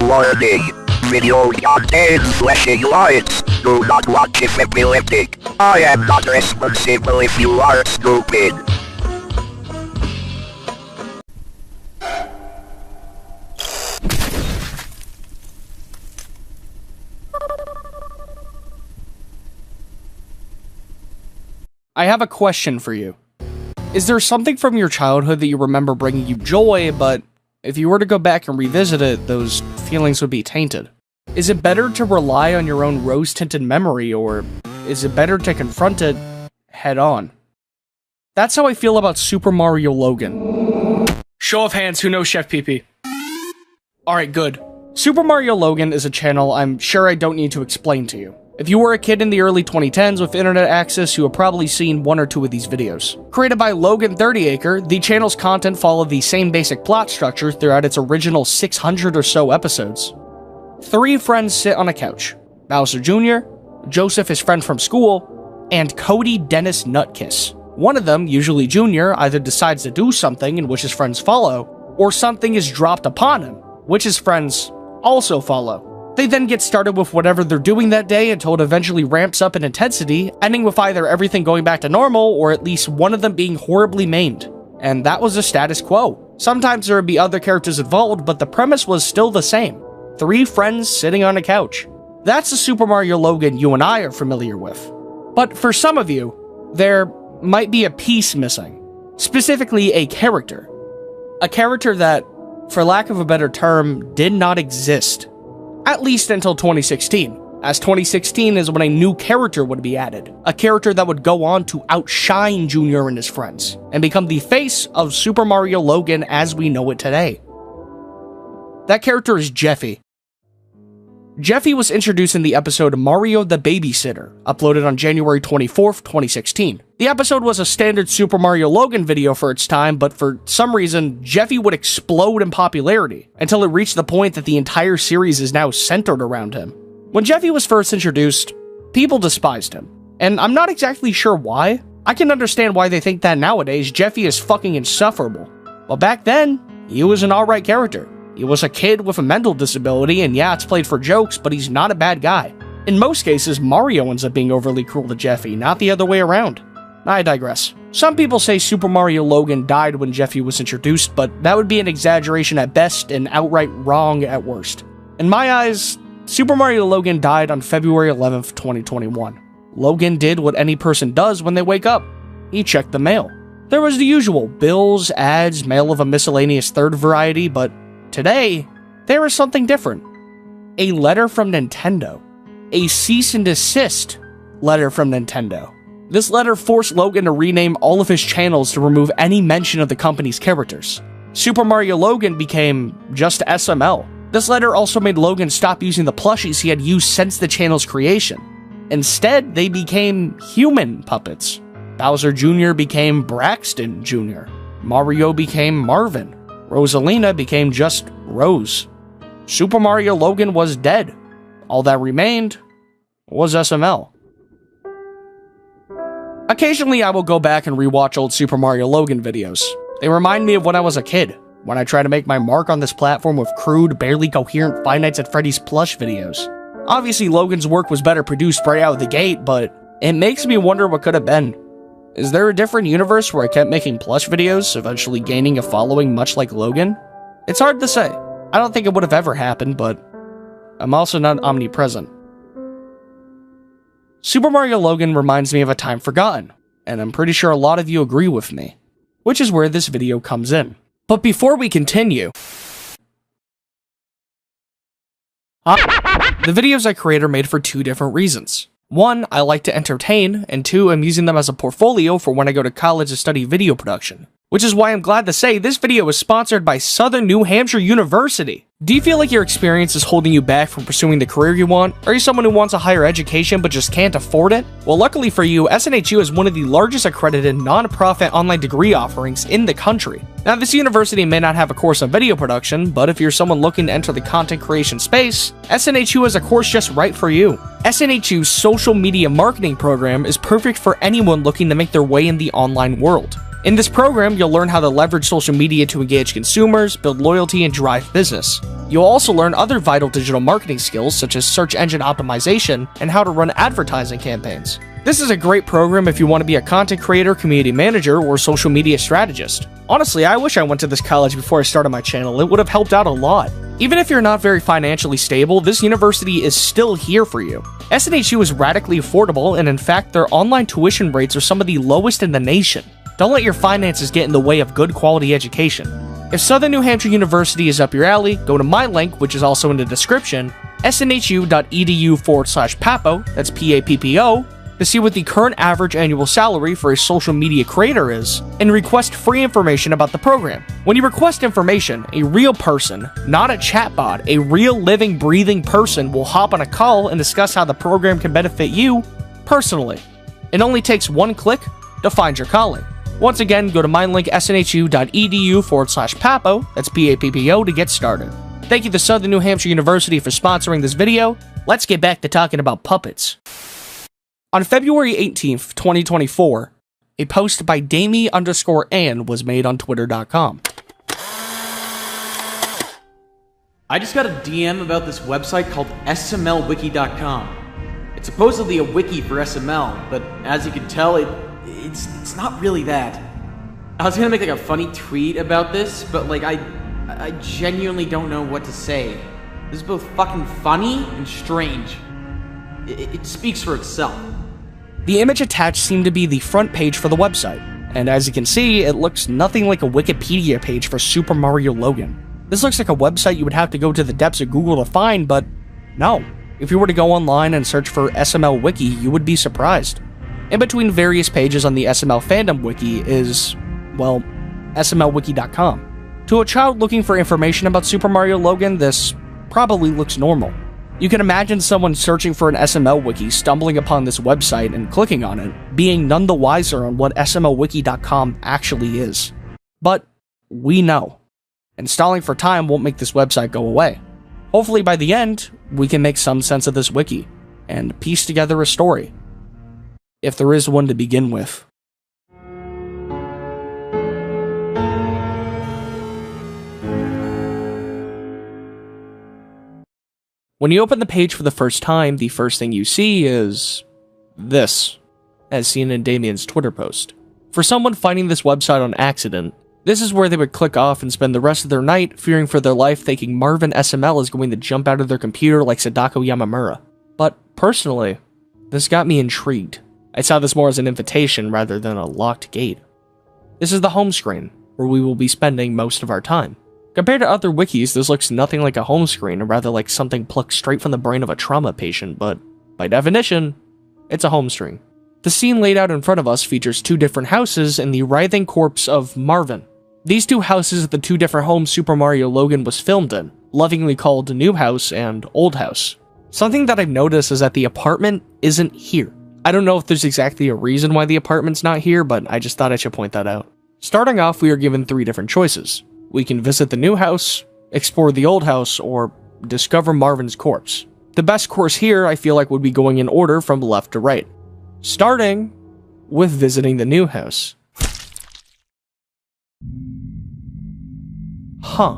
Warning. Video contains flashing lights. Do not watch if epileptic. I am not responsible if you are stupid. I have a question for you. Is there something from your childhood that you remember bringing you joy, but if you were to go back and revisit it, those feelings would be tainted? Is it better to rely on your own rose-tinted memory, or is it better to confront it head-on? That's how I feel about Super Mario Logan. Show of hands, who knows Chef PP? Alright, good. Super Mario Logan is a channel I'm sure I don't need to explain to you. If you were a kid in the early 2010s with internet access, you have probably seen one or two of these videos. Created by Logan 30acre, the channel's content followed the same basic plot structure throughout its original 600 or so episodes. Three friends sit on a couch: Bowser Jr., Joseph, his friend from school, and Cody Dennis Nutkiss. One of them, usually Jr., either decides to do something in which his friends follow, or something is dropped upon him, which his friends also follow. They then get started with whatever they're doing that day until it eventually ramps up in intensity, ending with either everything going back to normal or at least one of them being horribly maimed. And that was the status quo. Sometimes there would be other characters involved, but the premise was still the same. Three friends sitting on a couch. That's the Super Mario Logan you and I are familiar with. But for some of you, there might be a piece missing. Specifically, a character. A character that, for lack of a better term, did not exist. At least until 2016, as 2016 is when a new character would be added. A character that would go on to outshine Junior and his friends, and become the face of Super Mario Logan as we know it today. That character is Jeffy. Jeffy was introduced in the episode Mario the Babysitter, uploaded on January 24th, 2016. The episode was a standard Super Mario Logan video for its time, but for some reason, Jeffy would explode in popularity, until it reached the point that the entire series is now centered around him. When Jeffy was first introduced, people despised him, and I'm not exactly sure why. I can understand why they think that nowadays. Jeffy is fucking insufferable. Well, back then, he was an alright character. He was a kid with a mental disability, and yeah, it's played for jokes, but he's not a bad guy. In most cases, Mario ends up being overly cruel to Jeffy, not the other way around. I digress. Some people say Super Mario Logan died when Jeffy was introduced, but that would be an exaggeration at best and outright wrong at worst. In my eyes, Super Mario Logan died on February 11th, 2021. Logan did what any person does when they wake up. He checked the mail. There was the usual bills, ads, mail of a miscellaneous third variety, but today, there is something different. A letter from Nintendo. A cease and desist letter from Nintendo. This letter forced Logan to rename all of his channels to remove any mention of the company's characters. Super Mario Logan became just SML. This letter also made Logan stop using the plushies he had used since the channel's creation. Instead, they became human puppets. Bowser Jr. became Braxton Jr. Mario became Marvin. Rosalina became just Rose. Super Mario Logan was dead. All that remained was SML. Occasionally, I will go back and rewatch old Super Mario Logan videos. They remind me of when I was a kid, when I tried to make my mark on this platform with crude, barely coherent Five Nights at Freddy's plush videos. Obviously, Logan's work was better produced right out of the gate, but it makes me wonder what could have been. Is there a different universe where I kept making plush videos, eventually gaining a following much like Logan? It's hard to say. I don't think it would have ever happened, but I'm also not omnipresent. Super Mario Logan reminds me of a time forgotten, and I'm pretty sure a lot of you agree with me, which is where this video comes in. But before we continue, the videos I create are made for two different reasons. One, I like to entertain, and two, I'm using them as a portfolio for when I go to college to study video production. Which is why I'm glad to say this video is sponsored by Southern New Hampshire University. Do you feel like your experience is holding you back from pursuing the career you want? Are you someone who wants a higher education but just can't afford it? Well, luckily for you, SNHU is one of the largest accredited non-profit online degree offerings in the country. Now, this university may not have a course on video production, but if you're someone looking to enter the content creation space, SNHU is a course just right for you. SNHU's social media marketing program is perfect for anyone looking to make their way in the online world. In this program, you'll learn how to leverage social media to engage consumers, build loyalty, and drive business. You'll also learn other vital digital marketing skills such as search engine optimization and how to run advertising campaigns. This is a great program if you want to be a content creator, community manager, or social media strategist. Honestly, I wish I went to this college before I started my channel. It would have helped out a lot. Even if you're not very financially stable, this university is still here for you. SNHU is radically affordable, and in fact, their online tuition rates are some of the lowest in the nation. Don't let your finances get in the way of good quality education. If Southern New Hampshire University is up your alley, go to my link, which is also in the description, snhu.edu/PAPO, that's P-A-P-P-O, to see what the current average annual salary for a social media creator is, and request free information about the program. When you request information, a real person, not a chatbot, a real living, breathing person will hop on a call and discuss how the program can benefit you personally. It only takes one click to find your calling. Once again, go to my link, snhu.edu/PAPO, that's P-A-P-P-O, to get started. Thank you to Southern New Hampshire University for sponsoring this video. Let's get back to talking about puppets. On February 18th, 2024, a post by Damie_Ann was made on Twitter.com. I just got a DM about this website called SMLWiki.com. It's supposedly a wiki for SML, but as you can tell, it's not really that. I was gonna make like a funny tweet about this, but like I genuinely don't know what to say. This is both fucking funny and strange. It speaks for itself. The image attached seemed to be the front page for the website, and as you can see, it looks nothing like a Wikipedia page for Super Mario Logan. This looks like a website you would have to go to the depths of Google to find, but no. If you were to go online and search for SMLWiki, you would be surprised. In between various pages on the SML fandom wiki is, well, SMLWiki.com. To a child looking for information about Super Mario Logan, this probably looks normal. You can imagine someone searching for an SML wiki stumbling upon this website and clicking on it, being none the wiser on what SMLWiki.com actually is. But we know. And stalling for time won't make this website go away. Hopefully by the end, we can make some sense of this wiki, and piece together a story. If there is one to begin with. When you open the page for the first time, the first thing you see is this, as seen in Damien's Twitter post. For someone finding this website on accident, this is where they would click off and spend the rest of their night fearing for their life, thinking Marvin SML is going to jump out of their computer like Sadako Yamamura. But personally, this got me intrigued. I saw this more as an invitation rather than a locked gate. This is the home screen, where we will be spending most of our time. Compared to other wikis, this looks nothing like a home screen, or rather like something plucked straight from the brain of a trauma patient, but by definition, it's a home screen. The scene laid out in front of us features two different houses and the writhing corpse of Marvin. These two houses are the two different homes Super Mario Logan was filmed in, lovingly called New House and Old House. Something that I've noticed is that the apartment isn't here. I don't know if there's exactly a reason why the apartment's not here, but I just thought I should point that out. Starting off, we are given three different choices. We can visit the new house, explore the old house, or discover Marvin's corpse. The best course here, I feel like, would be going in order from left to right. Starting with visiting the new house. Huh.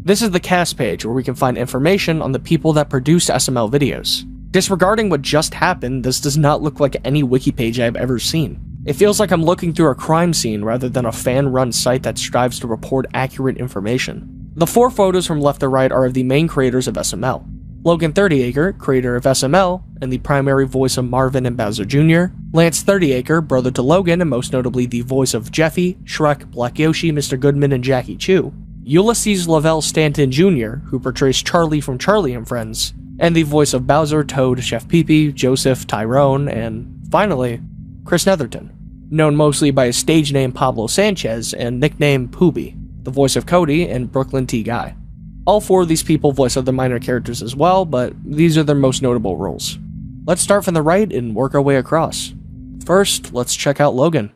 This is the cast page where we can find information on the people that produced SML videos. Disregarding what just happened, this does not look like any wiki page I've ever seen. It feels like I'm looking through a crime scene rather than a fan-run site that strives to report accurate information. The four photos from left to right are of the main creators of SML. Logan 30acre, creator of SML, and the primary voice of Marvin and Bowser Jr., Lance 30acre, brother to Logan and most notably the voice of Jeffy, Shrek, Black Yoshi, Mr. Goodman, and Jackie Chu, Ulysses Lavelle Stanton Jr., who portrays Charlie from Charlie and Friends, and the voice of Bowser, Toad, Chef Pee-Pee, Joseph, Tyrone, and, finally, Chris Netherton, known mostly by his stage name Pablo Sanchez and nickname Poobie, the voice of Cody and Brooklyn T. Guy. All four of these people voice other minor characters as well, but these are their most notable roles. Let's start from the right and work our way across. First, let's check out Logan.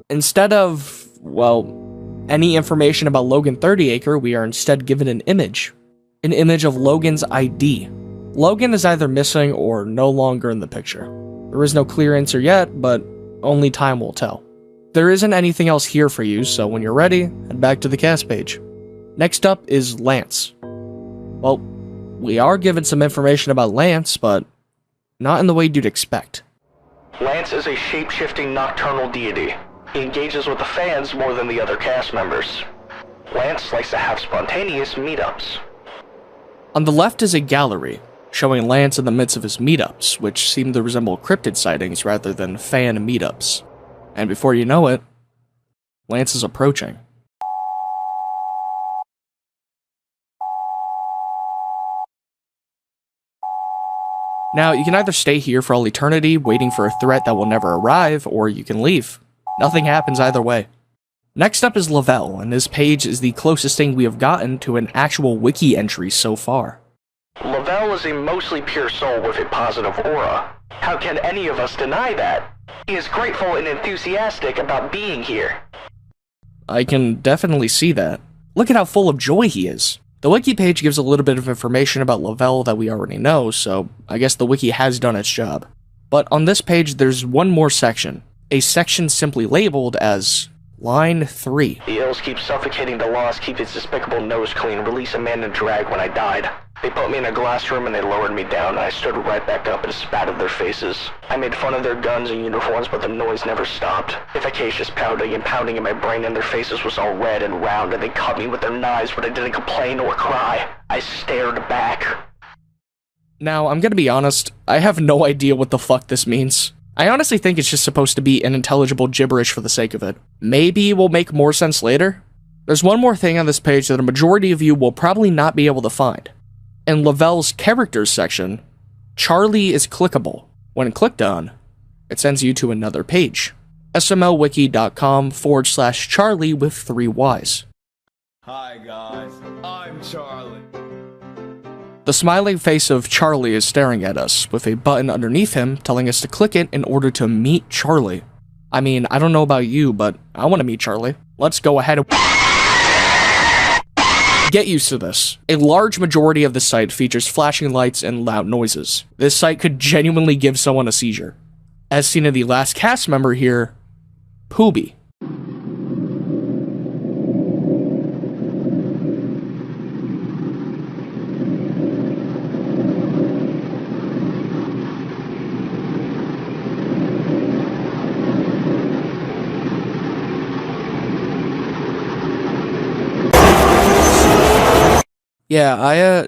Instead of, well, any information about Logan 30acre, we are instead given an image of Logan's ID. Logan is either missing or no longer in the picture. There is no clear answer yet, but only time will tell. There isn't anything else here for you, so when you're ready, head back to the cast page. Next up is Lance. Well, we are given some information about Lance, but not in the way you'd expect. Lance is a shape-shifting nocturnal deity. He engages with the fans more than the other cast members. Lance likes to have spontaneous meetups. On the left is a gallery, showing Lance in the midst of his meetups, which seem to resemble cryptid sightings rather than fan meetups. And before you know it, Lance is approaching. Now, you can either stay here for all eternity, waiting for a threat that will never arrive, or you can leave. Nothing happens either way. Next up is Lavelle, and this page is the closest thing we have gotten to an actual wiki entry so far. Lavelle is a mostly pure soul with a positive aura. How can any of us deny that? He is grateful and enthusiastic about being here. I can definitely see that. Look at how full of joy he is. The wiki page gives a little bit of information about Lavelle that we already know, so I guess the wiki has done its job. But on this page, there's one more section. A section simply labeled as Line 3. The ills keep suffocating the laws, keep its despicable nose clean, release a man in drag when I died. They put me in a glass room and they lowered me down, and I stood right back up and spat at their faces. I made fun of their guns and uniforms, but the noise never stopped. Efficacious pounding and pounding in my brain, and their faces was all red and round, and they cut me with their knives, but I didn't complain or cry. I stared back. Now, I'm gonna be honest, I have no idea what the fuck this means. I honestly think it's just supposed to be unintelligible gibberish for the sake of it. Maybe it will make more sense later. There's one more thing on this page that a majority of you will probably not be able to find. In Lavelle's characters section, Charlie is clickable. When clicked on, it sends you to another page. SMLWiki.com/Charlie with 3 Ys. Hi guys, I'm Charlie. The smiling face of Charlie is staring at us, with a button underneath him telling us to click it in order to meet Charlie. I mean, I don't know about you, but I want to meet Charlie. Let's go ahead and... Get used to this. A large majority of the site features flashing lights and loud noises. This site could genuinely give someone a seizure. As seen in the last cast member here, Pooby. Yeah,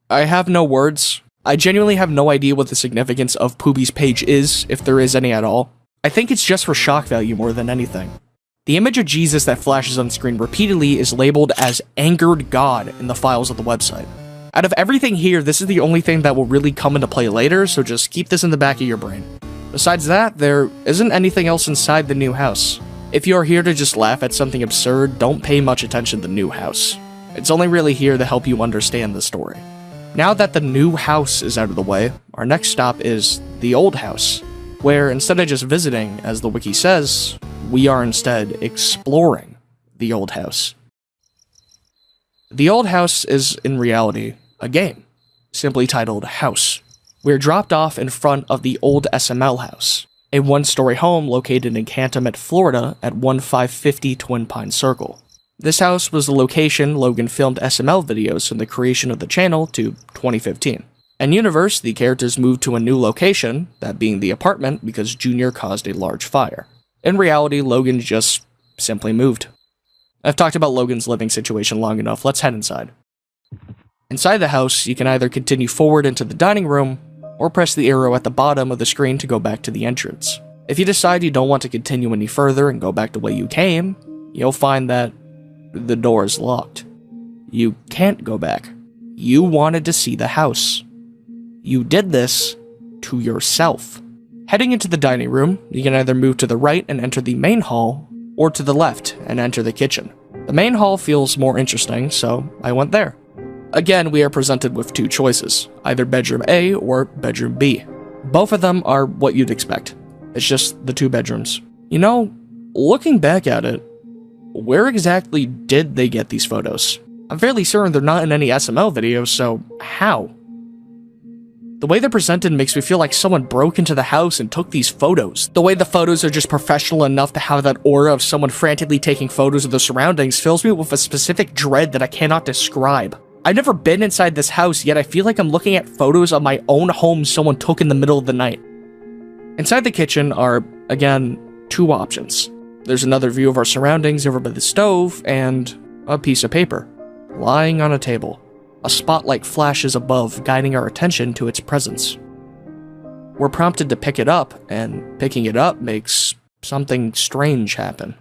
I have no words. I genuinely have no idea what the significance of Pooby's page is, if there is any at all. I think it's just for shock value more than anything. The image of Jesus that flashes on screen repeatedly is labeled as Angered God in the files of the website. Out of everything here, this is the only thing that will really come into play later, so just keep this in the back of your brain. Besides that, there isn't anything else inside the new house. If you are here to just laugh at something absurd, don't pay much attention to the new house. It's only really here to help you understand the story. Now that the new house is out of the way, our next stop is the old house, where instead of just visiting, as the wiki says, we are instead exploring the old house. The old house is, in reality, a game, simply titled House. We're dropped off in front of the old SML house, a one-story home located in Cantonment, Florida at 1550 Twin Pine Circle. This house was the location Logan filmed SML videos from the creation of the channel to 2015. In Universe, the characters moved to a new location, that being the apartment because Junior caused a large fire. In reality, Logan just simply moved. I've talked about Logan's living situation long enough, let's head inside. Inside the house, you can either continue forward into the dining room, or press the arrow at the bottom of the screen to go back to the entrance. If you decide you don't want to continue any further and go back the way you came, you'll find that the door is locked. You can't go back. You wanted to see the house. You did this to yourself. Heading into the dining room, you can either move to the right and enter the main hall, or to the left and enter the kitchen. The main hall feels more interesting, so I went there. Again, we are presented with 2 choices, either bedroom A or bedroom B. Both of them are what you'd expect. It's just the 2 bedrooms. You know, looking back at it, where exactly did they get these photos? I'm fairly certain they're not in any SML videos, so how? The way they're presented makes me feel like someone broke into the house and took these photos. The way the photos are just professional enough to have that aura of someone frantically taking photos of the surroundings fills me with a specific dread that I cannot describe. I've never been inside this house, yet I feel like I'm looking at photos of my own home someone took in the middle of the night. Inside the kitchen are, again, two options. There's another view of our surroundings over by the stove, and a piece of paper, lying on a table. A spotlight flashes above, guiding our attention to its presence. We're prompted to pick it up, and picking it up makes something strange happen.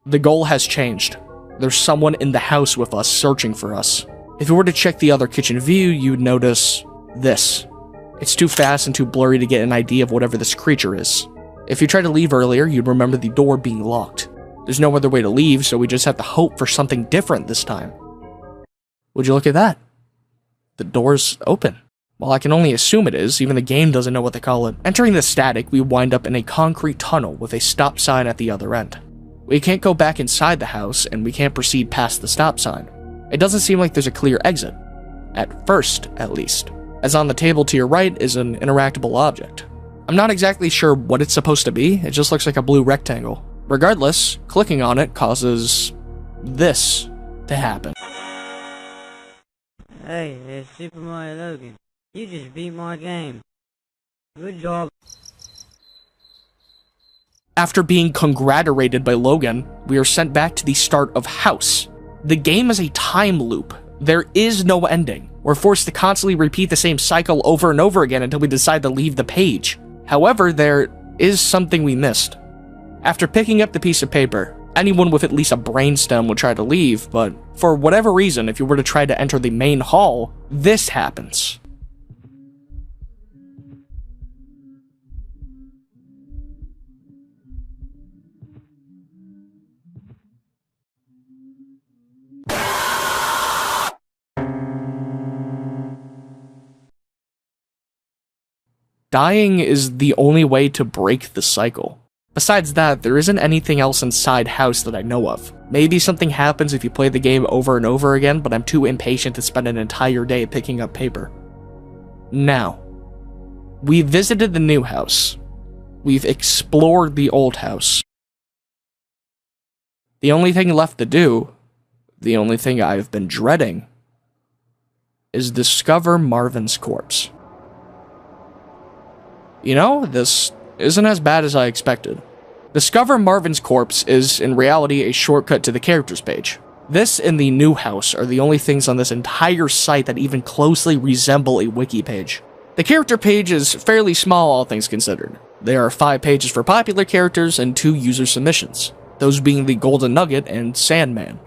The goal has changed. There's someone in the house with us, searching for us. If you were to check the other kitchen view, you'd notice this. It's too fast and too blurry to get an idea of whatever this creature is. If you tried to leave earlier, you'd remember the door being locked. There's no other way to leave, so we just have to hope for something different this time. Would you look at that? The door's open. Well, I can only assume it is, even the game doesn't know what they call it. Entering the static, we wind up in a concrete tunnel with a stop sign at the other end. We can't go back inside the house, and we can't proceed past the stop sign. It doesn't seem like there's a clear exit. At first, at least. As on the table to your right is an interactable object. I'm not exactly sure what it's supposed to be, it just looks like a blue rectangle. Regardless, clicking on it causes this to happen. Hey, it's Super Mario Logan. You just beat my game. Good job. After being congratulated by Logan, we are sent back to the start of House. The game is a time loop. There is no ending. We're forced to constantly repeat the same cycle over and over again until we decide to leave the page. However, there is something we missed. After picking up the piece of paper, anyone with at least a brainstem would try to leave, but for whatever reason, if you were to try to enter the main hall, this happens. Dying is the only way to break the cycle. Besides that, there isn't anything else inside House that I know of. Maybe something happens if you play the game over and over again, but I'm too impatient to spend an entire day picking up paper. Now, we visited the new house. We've explored the old house. The only thing left to do, the only thing I've been dreading, is discover Marvin's corpse. You know, this isn't as bad as I expected. Discover Marvin's corpse is, in reality, a shortcut to the characters page. This and the new house are the only things on this entire site that even closely resemble a wiki page. The character page is fairly small, all things considered. There are 5 pages for popular characters and 2 user submissions, those being the Golden Nugget and Sandman.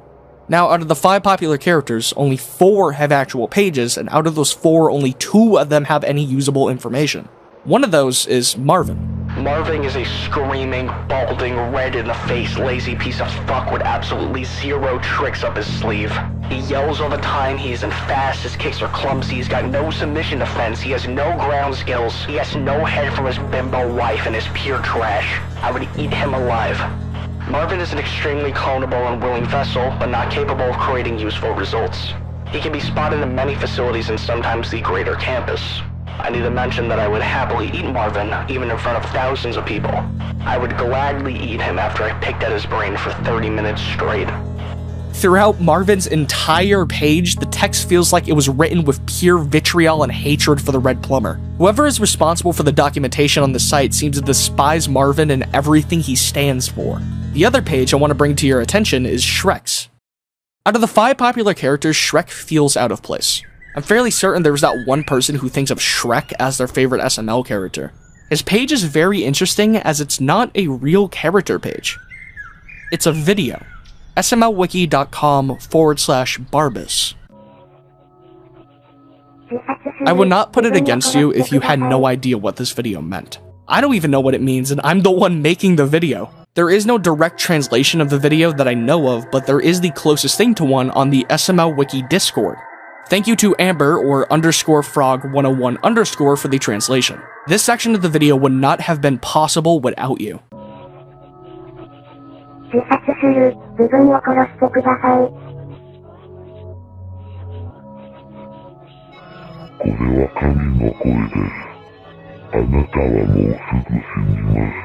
Now, out of the 5 popular characters, only 4 have actual pages, and out of those 4, only 2 of them have any usable information. One of those is Marvin. Marvin is a screaming, balding, red-in-the-face, lazy piece of fuck with absolutely 0 tricks up his sleeve. He yells all the time, he isn't fast, his kicks are clumsy, he's got no submission defense, he has no ground skills, he has no head from his bimbo wife, and is pure trash. I would eat him alive. Marvin is an extremely clonable and willing vessel, but not capable of creating useful results. He can be spotted in many facilities and sometimes the greater campus. I need to mention that I would happily eat Marvin, even in front of thousands of people. I would gladly eat him after I picked at his brain for 30 minutes straight. Throughout Marvin's entire page, the text feels like it was written with pure vitriol and hatred for the Red Plumber. Whoever is responsible for the documentation on the site seems to despise Marvin and everything he stands for. The other page I want to bring to your attention is Shrek's. Out of the 5 popular characters, Shrek feels out of place. I'm fairly certain there is not one person who thinks of Shrek as their favorite SML character. His page is very interesting as it's not a real character page. It's a video. SMLWiki.com/Barbus. I would not put it against you if you had no idea what this video meant. I don't even know what it means, and I'm the one making the video. There is no direct translation of the video that I know of, but there is the closest thing to one on the SMLWiki Discord. Thank you to Amber or _frog101_ for the translation. This section of the video would not have been possible without you. 自殺する。自分を殺してください。これは神の声です。あなたはもうすぐ死にます。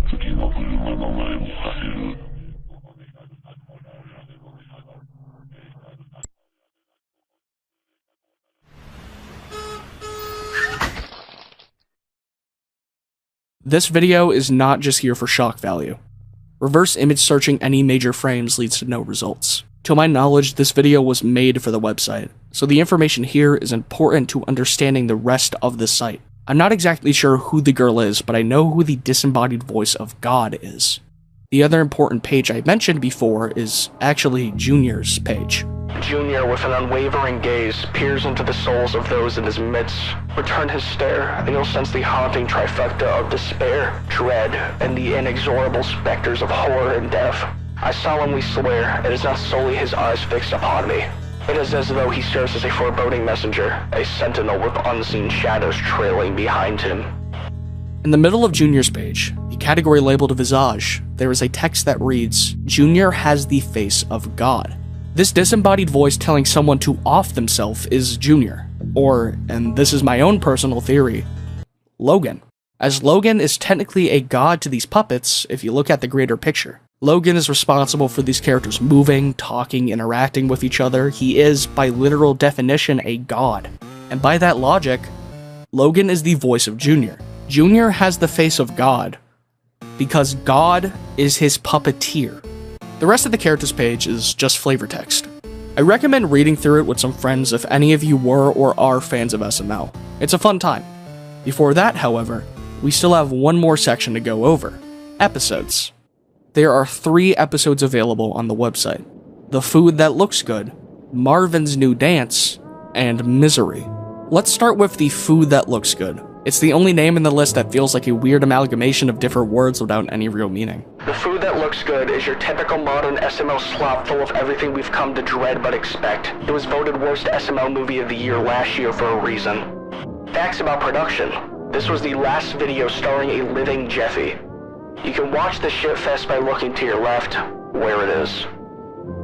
次の車の前を走る。This video is not just here for shock value. Reverse image searching any major frames leads to no results. To my knowledge, this video was made for the website, so the information here is important to understanding the rest of the site. I'm not exactly sure who the girl is, but I know who the disembodied voice of God is. The other important page I mentioned before is actually Junior's page. Junior, with an unwavering gaze, peers into the souls of those in his midst. Return his stare, and you'll sense the haunting trifecta of despair, dread, and the inexorable specters of horror and death. I solemnly swear, it is not solely his eyes fixed upon me. It is as though he serves as a foreboding messenger, a sentinel with unseen shadows trailing behind him. In the middle of Junior's page, the category labeled Visage, there is a text that reads, Junior has the face of God. This disembodied voice telling someone to off themselves is Junior, or, and this is my own personal theory, Logan. As Logan is technically a god to these puppets, if you look at the greater picture. Logan is responsible for these characters moving, talking, interacting with each other. He is, by literal definition, a god. And by that logic, Logan is the voice of Junior. Junior has the face of God, because God is his puppeteer. The rest of the characters page is just flavor text. I recommend reading through it with some friends if any of you were or are fans of SML. It's a fun time. Before that, however, we still have one more section to go over. Episodes. There are 3 episodes available on the website. The Food That Looks Good, Marvin's New Dance, and Misery. Let's start with The Food That Looks Good. It's the only name in the list that feels like a weird amalgamation of different words without any real meaning. The Food That Looks Good is your typical modern SML slop full of everything we've come to dread but expect. It was voted worst SML movie of the year last year for a reason. Facts about production. This was the last video starring a living Jeffy. You can watch the shitfest by looking to your left, where it is.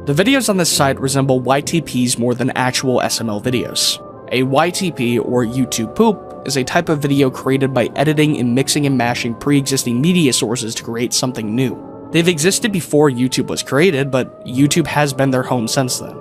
The videos on this site resemble YTPs more than actual SML videos. A YTP, or YouTube poop, is a type of video created by editing and mixing and mashing pre-existing media sources to create something new. They've existed before YouTube was created, but YouTube has been their home since then.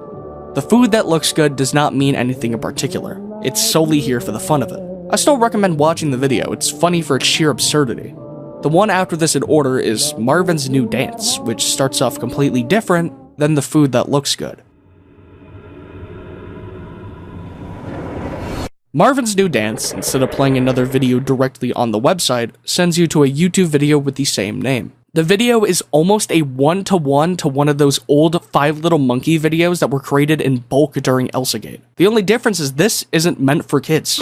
The Food That Looks Good does not mean anything in particular. It's solely here for the fun of it. I still recommend watching the video, it's funny for its sheer absurdity. The one after this in order is Marvin's New Dance, which starts off completely different than The Food That Looks Good. Marvin's New Dance, instead of playing another video directly on the website, sends you to a YouTube video with the same name. The video is almost a one-to-one to one of those old 5 Little Monkey videos that were created in bulk during Elsagate. The only difference is this isn't meant for kids.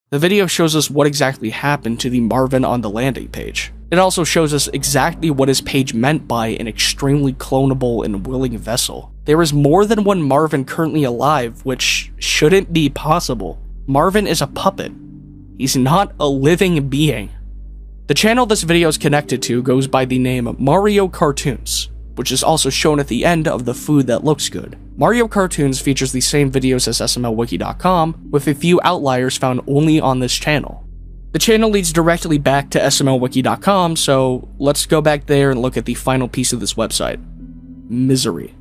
The video shows us what exactly happened to the Marvin on the landing page. It also shows us exactly what his page meant by an extremely clonable and willing vessel. There is more than one Marvin currently alive, which shouldn't be possible. Marvin is a puppet. He's not a living being. The channel this video is connected to goes by the name Mario Cartoons, which is also shown at the end of The Food That Looks Good. Mario Cartoons features the same videos as SMLWiki.com, with a few outliers found only on this channel. The channel leads directly back to SMLWiki.com, so let's go back there and look at the final piece of this website. Misery.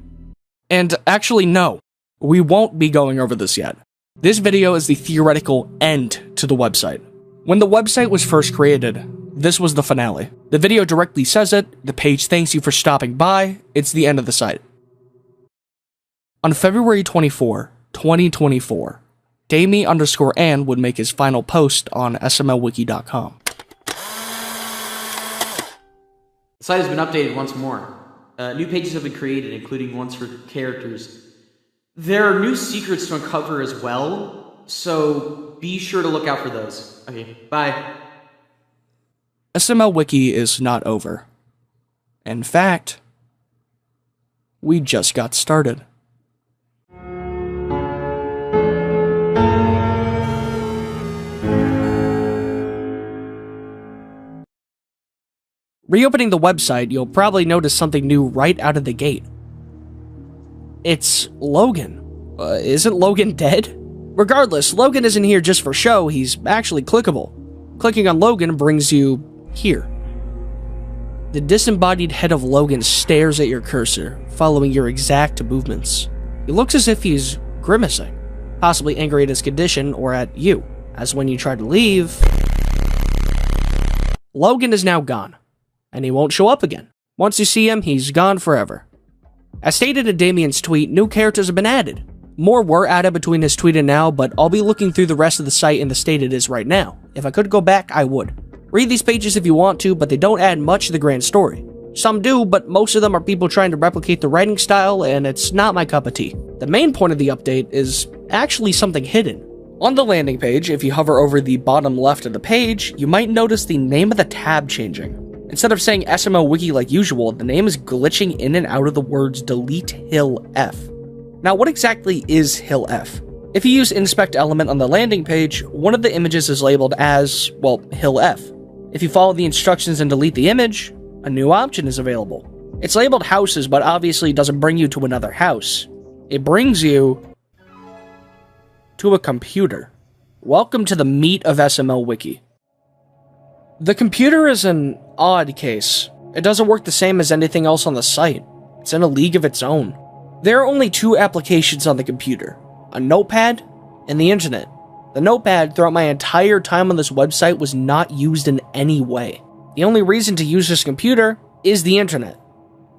And actually no, we won't be going over this yet. This video is the theoretical end to the website. When the website was first created, this was the finale. The video directly says it, the page thanks you for stopping by, it's the end of the site. On February 24, 2024, Damie_Ann would make his final post on SMLWiki.com. The site has been updated once more. New pages have been created, including ones for characters. There are new secrets to uncover as well, so be sure to look out for those. Okay, bye. SMLWiki is not over. In fact, we just got started. Reopening the website, you'll probably notice something new right out of the gate. It's Logan. Isn't Logan dead? Regardless, Logan isn't here just for show, he's actually clickable. Clicking on Logan brings you here. The disembodied head of Logan stares at your cursor, following your exact movements. He looks as if he's grimacing, possibly angry at his condition or at you, as when you try to leave, Logan is now gone, and he won't show up again. Once you see him, he's gone forever. As stated in Damien's tweet, new characters have been added. More were added between his tweet and now, but I'll be looking through the rest of the site in the state it is right now. If I could go back, I would. Read these pages if you want to, but they don't add much to the grand story. Some do, but most of them are people trying to replicate the writing style, and it's not my cup of tea. The main point of the update is actually something hidden. On the landing page, if you hover over the bottom left of the page, you might notice the name of the tab changing. Instead of saying SMLWiki like usual, the name is glitching in and out of the words delete hill F. Now, what exactly is hill F? If you use inspect element on the landing page, one of the images is labeled as, well, hill F. If you follow the instructions and delete the image, a new option is available. It's labeled houses, but obviously doesn't bring you to another house. It brings you to a computer. Welcome to the meat of SMLWiki. The computer is an odd case. It doesn't work the same as anything else on the site. It's in a league of its own. There are only two applications on the computer, a notepad and the internet. The notepad throughout my entire time on this website was not used in any way. The only reason to use this computer is the internet.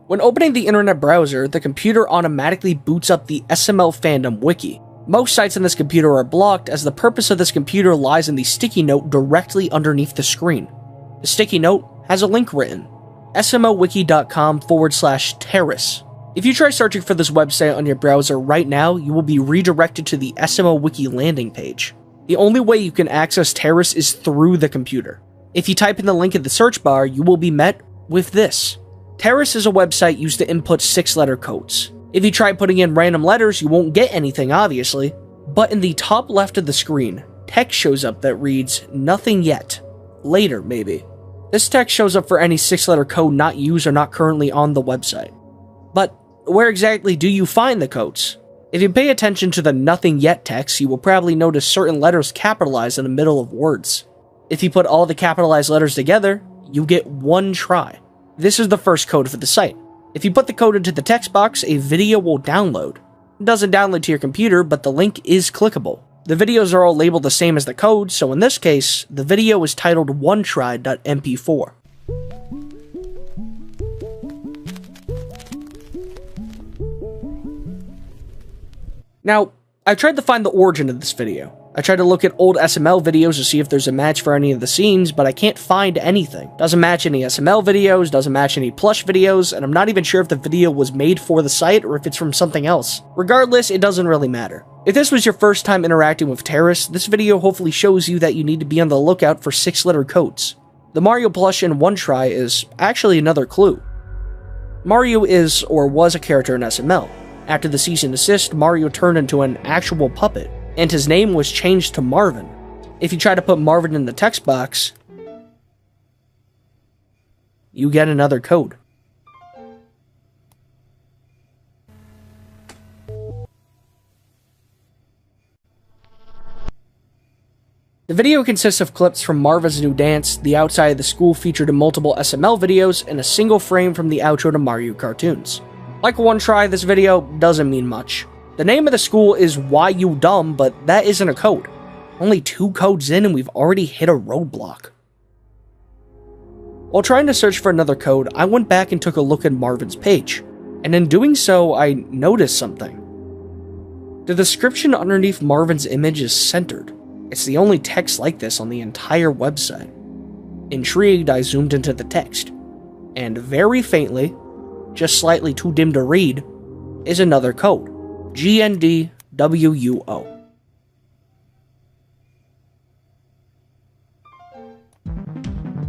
When opening the internet browser, the computer automatically boots up the SML fandom wiki. Most sites on this computer are blocked, as the purpose of this computer lies in the sticky note directly underneath the screen. The sticky note has a link written, smlwiki.com/terrace. If you try searching for this website on your browser right now, you will be redirected to the SMLWiki landing page. The only way you can access Terrace is through the computer. If you type in the link in the search bar, you will be met with this. Terrace is a website used to input 6-letter codes. If you try putting in random letters, you won't get anything, obviously. But in the top left of the screen, text shows up that reads, "Nothing yet. Later, maybe." This text shows up for any 6-letter code not used or not currently on the website. But where exactly do you find the codes? If you pay attention to the "nothing yet" text, you will probably notice certain letters capitalized in the middle of words. If you put all the capitalized letters together, you get one try. This is the first code for the site. If you put the code into the text box, a video will download. It doesn't download to your computer, but the link is clickable. The videos are all labeled the same as the code, so in this case, the video is titled onetry.mp4. Now, I tried to find the origin of this video. I tried to look at old SML videos to see if there's a match for any of the scenes, but I can't find anything. Doesn't match any SML videos, doesn't match any plush videos, and I'm not even sure if the video was made for the site or if it's from something else. Regardless, it doesn't really matter. If this was your first time interacting with Terrace, this video hopefully shows you that you need to be on the lookout for 6-letter codes. The Mario plush in One Try is actually another clue. Mario is, or was, a character in SML. After the cease and desist, Mario turned into an actual puppet, and his name was changed to Marvin. If you try to put Marvin in the text box, you get another code. The video consists of clips from Marvin's new dance, the outside of the school featured in multiple SML videos, and a single frame from the outro to Mario cartoons. Like One Try, this video doesn't mean much. The name of the school is Why You Dumb, but that isn't a code. Only 2 codes in and we've already hit a roadblock. While trying to search for another code, I went back and took a look at Marvin's page, and in doing so, I noticed something. The description underneath Marvin's image is centered. It's the only text like this on the entire website. Intrigued, I zoomed into the text, and very faintly, just slightly too dim to read, is another code. GNDWUO.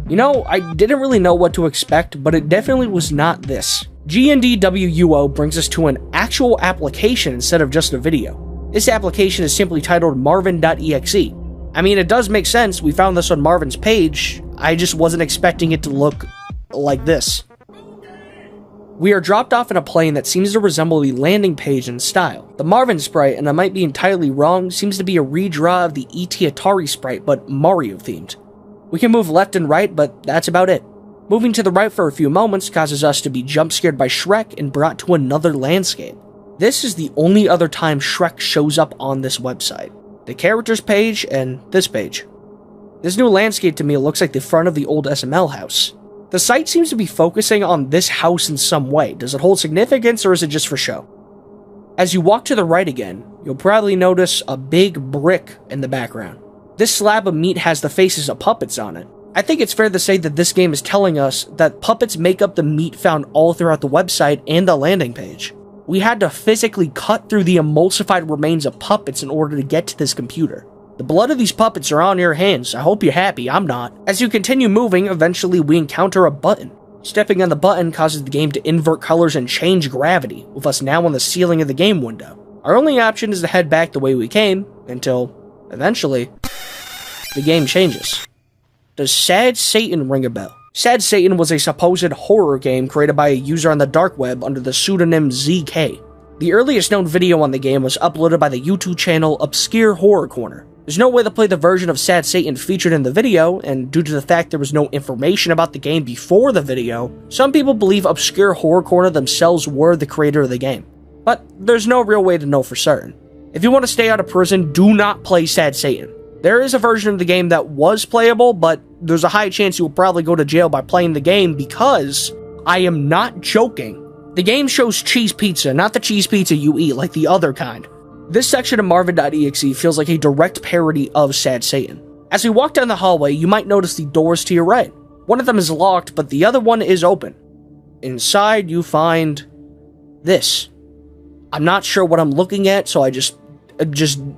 You know, I didn't really know what to expect, but it definitely was not this. GNDWUO brings us to an actual application instead of just a video. This application is simply titled Marvin.exe. I mean, it does make sense, we found this on Marvin's page, I just wasn't expecting it to look like this. We are dropped off in a plane that seems to resemble the landing page in style. The Marvin sprite, and I might be entirely wrong, seems to be a redraw of the E.T. Atari sprite, but Mario themed. We can move left and right, but that's about it. Moving to the right for a few moments causes us to be jump scared by Shrek and brought to another landscape. This is the only other time Shrek shows up on this website. The characters page and this page. This new landscape to me looks like the front of the old SML house. The site seems to be focusing on this house in some way. Does it hold significance or is it just for show? As you walk to the right again, you'll probably notice a big brick in the background. This slab of meat has the faces of puppets on it. I think it's fair to say that this game is telling us that puppets make up the meat found all throughout the website and the landing page. We had to physically cut through the emulsified remains of puppets in order to get to this computer. The blood of these puppets are on your hands, I hope you're happy, I'm not. As you continue moving, eventually we encounter a button. Stepping on the button causes the game to invert colors and change gravity, with us now on the ceiling of the game window. Our only option is to head back the way we came, until, eventually, the game changes. Does Sad Satan ring a bell? Sad Satan was a supposed horror game created by a user on the dark web under the pseudonym ZK. The earliest known video on the game was uploaded by the YouTube channel Obscure Horror Corner. There's no way to play the version of Sad Satan featured in the video, and due to the fact there was no information about the game before the video, some people believe Obscure Horror Corner themselves were the creator of the game. But there's no real way to know for certain. If you want to stay out of prison, do not play Sad Satan. There is a version of the game that was playable, but there's a high chance you will probably go to jail by playing the game because, I am not joking, the game shows cheese pizza, not the cheese pizza you eat, like the other kind. This section of Marvin.exe feels like a direct parody of Sad Satan. As we walk down the hallway, you might notice the doors to your right. One of them is locked, but the other one is open. Inside, you find this. I'm not sure what I'm looking at, so I just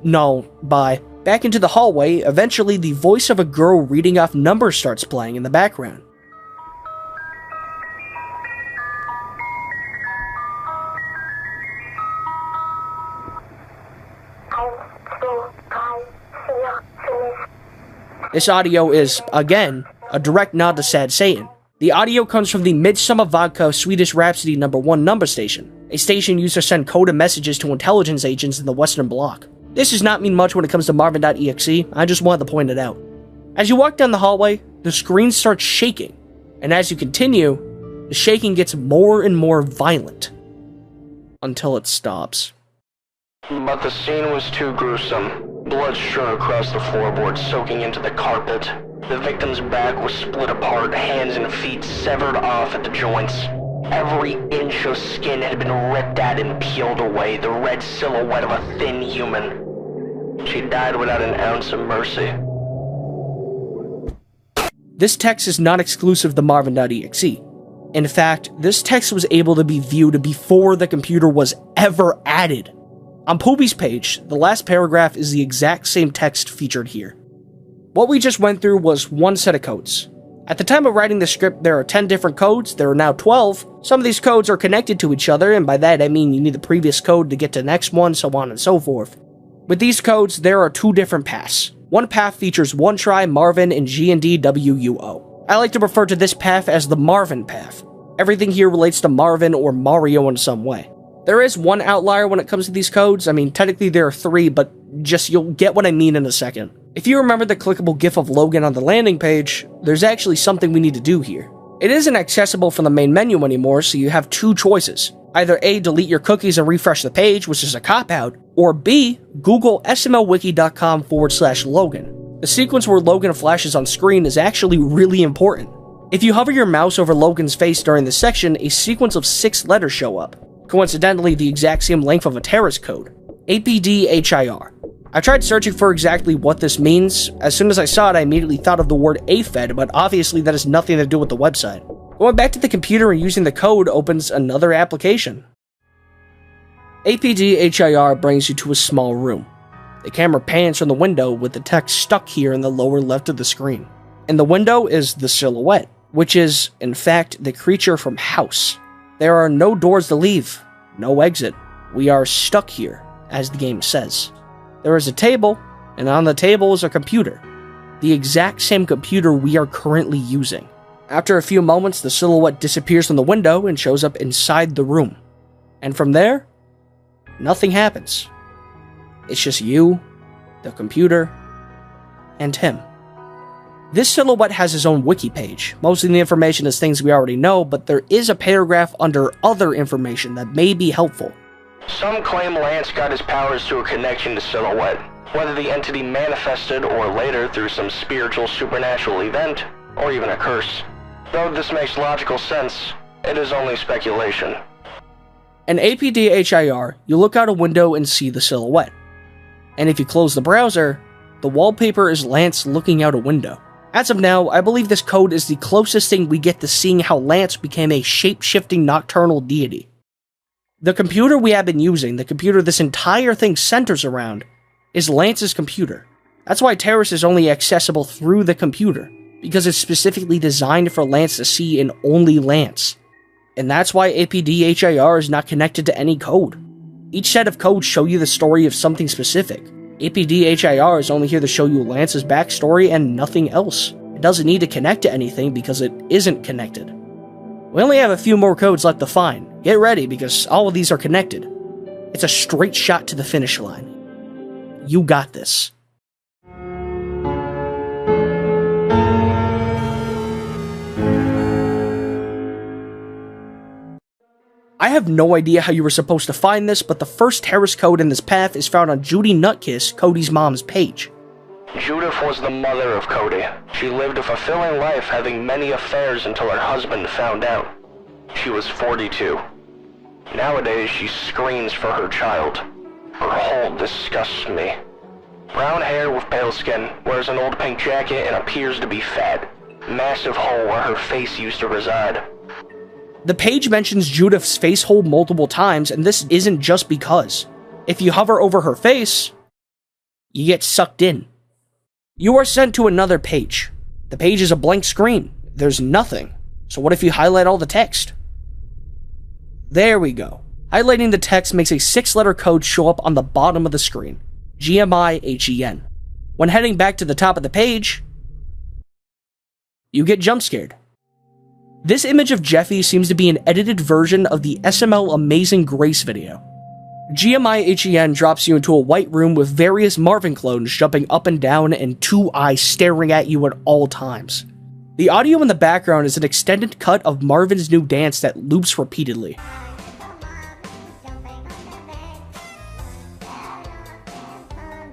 no, bye. Back into the hallway, eventually the voice of a girl reading off numbers starts playing in the background. This audio is, again, a direct nod to Sad Satan. The audio comes from the Midsummer Vodka Swedish Rhapsody #1 number station, a station used to send coded messages to intelligence agents in the Western Bloc. This does not mean much when it comes to Marvin.exe, I just wanted to point it out. As you walk down the hallway, the screen starts shaking, and as you continue, the shaking gets more and more violent, until it stops. But the scene was too gruesome. Blood strewn across the floorboards, soaking into the carpet. The victim's back was split apart, hands and feet severed off at the joints. Every inch of skin had been ripped at and peeled away, the red silhouette of a thin human. She died without an ounce of mercy. This text is not exclusive to Marvin.exe. In fact, this text was able to be viewed before the computer was ever added. On Poopy's page, the last paragraph is the exact same text featured here. What we just went through was one set of codes. At the time of writing the script, there are 10 different codes, there are now 12. Some of these codes are connected to each other, and by that I mean you need the previous code to get to the next one, so on and so forth. With these codes, there are 2 different paths. One path features One Try, Marvin, and GNDWUO. I like to refer to this path as the Marvin path. Everything here relates to Marvin or Mario in some way. There is one outlier when it comes to these codes. I mean, technically there are 3, but you'll get what I mean in a second. If you remember the clickable GIF of Logan on the landing page, there's actually something we need to do here. It isn't accessible from the main menu anymore, so you have 2 choices. Either A, delete your cookies and refresh the page, which is a cop-out, or B, Google SMLWiki.com/Logan. The sequence where Logan flashes on screen is actually really important. If you hover your mouse over Logan's face during this section, a sequence of 6 letters show up. Coincidentally, the exact same length of a terrorist code. APDHIR. I tried searching for exactly what this means. As soon as I saw it, I immediately thought of the word AFED, but obviously that has nothing to do with the website. Going back to the computer and using the code opens another application. APDHIR brings you to a small room. The camera pans from the window with the text stuck here in the lower left of the screen. In the window is the silhouette, which is, in fact, the creature from House. There are no doors to leave, no exit. We are stuck here, as the game says. There is a table, and on the table is a computer. The exact same computer we are currently using. After a few moments, the silhouette disappears from the window and shows up inside the room. And from there, nothing happens. It's just you, the computer, and him. This silhouette has his own wiki page. Most of the information is things we already know, but there is a paragraph under other information that may be helpful. Some claim Lance got his powers through a connection to Silhouette, whether the entity manifested or later through some spiritual supernatural event, or even a curse. Though this makes logical sense, it is only speculation. In APDHIR, you look out a window and see the silhouette. And if you close the browser, the wallpaper is Lance looking out a window. As of now, I believe this code is the closest thing we get to seeing how Lance became a shape-shifting nocturnal deity. The computer we have been using, the computer this entire thing centers around, is Lance's computer. That's why Terrace is only accessible through the computer, because it's specifically designed for Lance to see and only Lance. And that's why APDHIR is not connected to any code. Each set of codes show you the story of something specific. APDHIR is only here to show you Lance's backstory and nothing else. It doesn't need to connect to anything because it isn't connected. We only have a few more codes left to find. Get ready because all of these are connected. It's a straight shot to the finish line. You got this. I have no idea how you were supposed to find this, but the first Terrace code in this path is found on Judy Nutkiss, Cody's mom's page. Judith was the mother of Cody. She lived a fulfilling life, having many affairs until her husband found out. She was 42. Nowadays, she screams for her child. Her hole disgusts me. Brown hair with pale skin, wears an old pink jacket and appears to be fat. Massive hole where her face used to reside. The page mentions Judith's face hole multiple times, and this isn't just because. If you hover over her face, you get sucked in. You are sent to another page. The page is a blank screen. There's nothing. So what if you highlight all the text? There we go. Highlighting the text makes a 6-letter code show up on the bottom of the screen. GMIHEN. When heading back to the top of the page, you get jump scared. This image of Jeffy seems to be an edited version of the SML Amazing Grace video. GMIHEN drops you into a white room with various Marvin clones jumping up and down and 2 eyes staring at you at all times. The audio in the background is an extended cut of Marvin's new dance that loops repeatedly.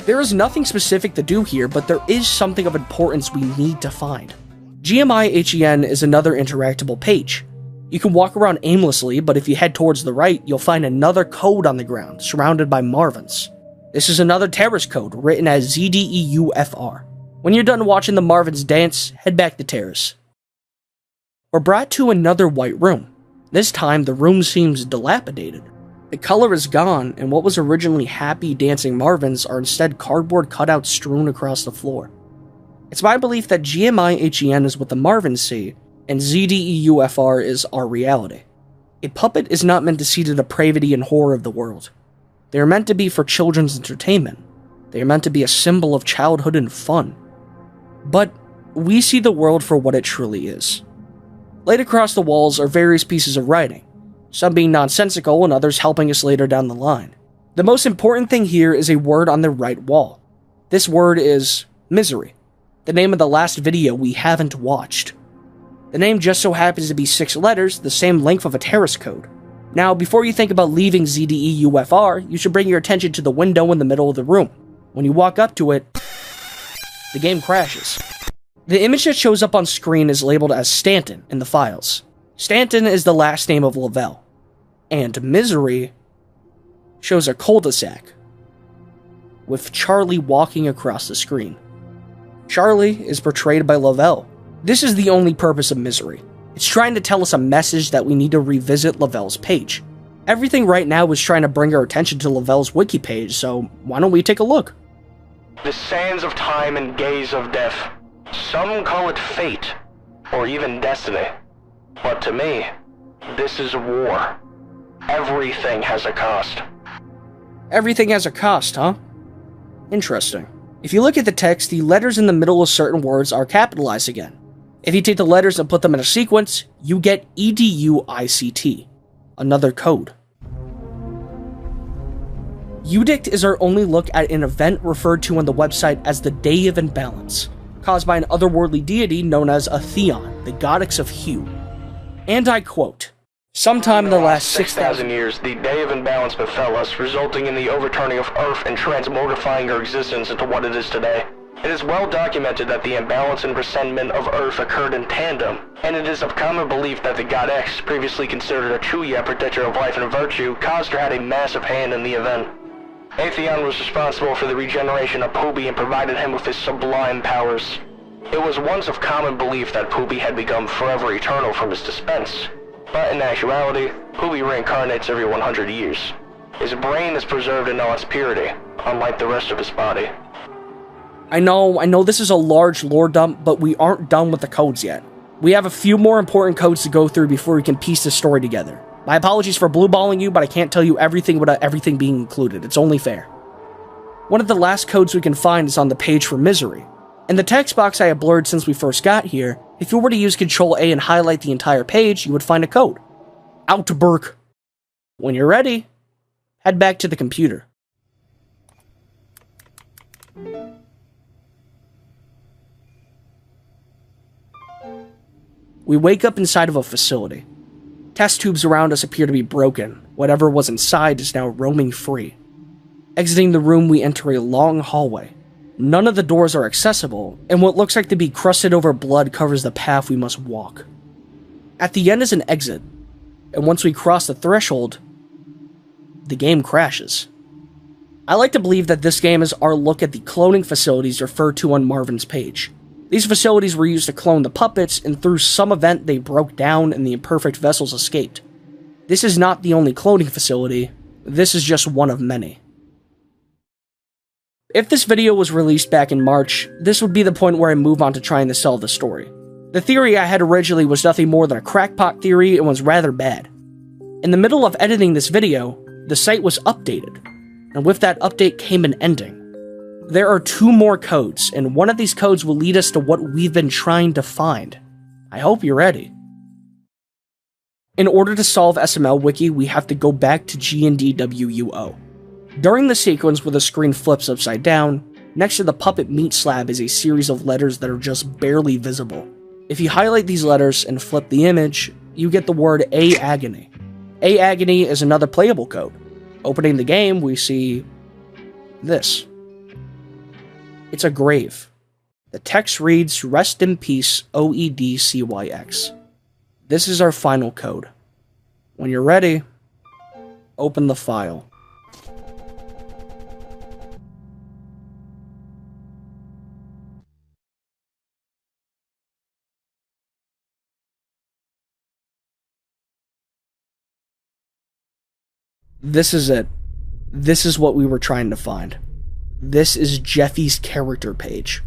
There is nothing specific to do here, but there is something of importance we need to find. GMIHEN is another interactable page. You can walk around aimlessly, but if you head towards the right, you'll find another code on the ground, surrounded by Marvins. This is another Terrace code, written as ZDEUFR. When you're done watching the Marvins dance, head back to Terrace. We're brought to another white room. This time, the room seems dilapidated. The color is gone, and what was originally happy dancing Marvins are instead cardboard cutouts strewn across the floor. It's my belief that GMIHEN is what the Marvins see, and ZDEUFR is our reality. A puppet is not meant to see the depravity and horror of the world. They are meant to be for children's entertainment. They are meant to be a symbol of childhood and fun. But we see the world for what it truly is. Laid across the walls are various pieces of writing, some being nonsensical and others helping us later down the line. The most important thing here is a word on the right wall. This word is misery, the name of the last video we haven't watched. The name just so happens to be 6 letters, the same length of a Terrace code. Now, before you think about leaving ZDEUFR, you should bring your attention to the window in the middle of the room. When you walk up to it, the game crashes. The image that shows up on screen is labeled as Stanton in the files. Stanton is the last name of Lavelle. And misery shows a cul-de-sac, with Charlie walking across the screen. Charlie is portrayed by Lavelle. This is the only purpose of misery. It's trying to tell us a message that we need to revisit Lavelle's page. Everything right now is trying to bring our attention to Lavelle's wiki page, so why don't we take a look? The sands of time and gaze of death. Some call it fate, or even destiny. But to me, This is war. Everything has a cost. Everything has a cost, huh? Interesting. If you look at the text, the letters in the middle of certain words are capitalized again. If you take the letters and put them in a sequence, you get EDUICT, another code. UDICT is our only look at an event referred to on the website as the Day of Imbalance, caused by an otherworldly deity known as a Theon, the goddess of hue. And I quote, "Sometime in the last 6,000 years, the Day of Imbalance befell us, resulting in the overturning of Earth and transmortifying our existence into what it is today. It is well documented that the imbalance and resentment of Earth occurred in tandem, and it is of common belief that the god X, previously considered a Chuya protector of life and virtue, caused or had a massive hand in the event. Atheon was responsible for the regeneration of Pubi and provided him with his sublime powers. It was once of common belief that Pubi had become forever eternal from his dispense, but in actuality, Pubi reincarnates every 100 years. His brain is preserved in all its purity, unlike the rest of his body." I know this is a large lore dump, but we aren't done with the codes yet. We have a few more important codes to go through before we can piece this story together. My apologies for blueballing you, but I can't tell you everything without everything being included. It's only fair. One of the last codes we can find is on the page for Misery. In the text box I have blurred since we first got here, if you were to use Ctrl-A and highlight the entire page, you would find a code. Outberk. When you're ready, head back to the computer. We wake up inside of a facility. Test tubes around us appear to be broken. Whatever was inside is now roaming free. Exiting the room, we enter a long hallway. None of the doors are accessible, and what looks like to be crusted over blood covers the path we must walk. At the end is an exit, and once we cross the threshold, the game crashes. I like to believe that this game is our look at the cloning facilities referred to on Marvin's page. These facilities were used to clone the puppets, and through some event they broke down and the imperfect vessels escaped. This is not the only cloning facility, this is just one of many. If this video was released back in March, this would be the point where I move on to trying to solve the story. The theory I had originally was nothing more than a crackpot theory and was rather bad. In the middle of editing this video, the site was updated, and with that update came an ending. There are 2 more codes, and one of these codes will lead us to what we've been trying to find. I hope you're ready. In order to solve SMLWiki, we have to go back to GNDWUO. During the sequence where the screen flips upside down, next to the puppet meat slab is a series of letters that are just barely visible. If you highlight these letters and flip the image, you get the word A Agony. A Agony is another playable code. Opening the game, we see this. It's a grave. The text reads, "Rest in peace, OEDCYX. This is our final code. When you're ready, open the file. This is it. This is what we were trying to find. This is Jeffy's character page.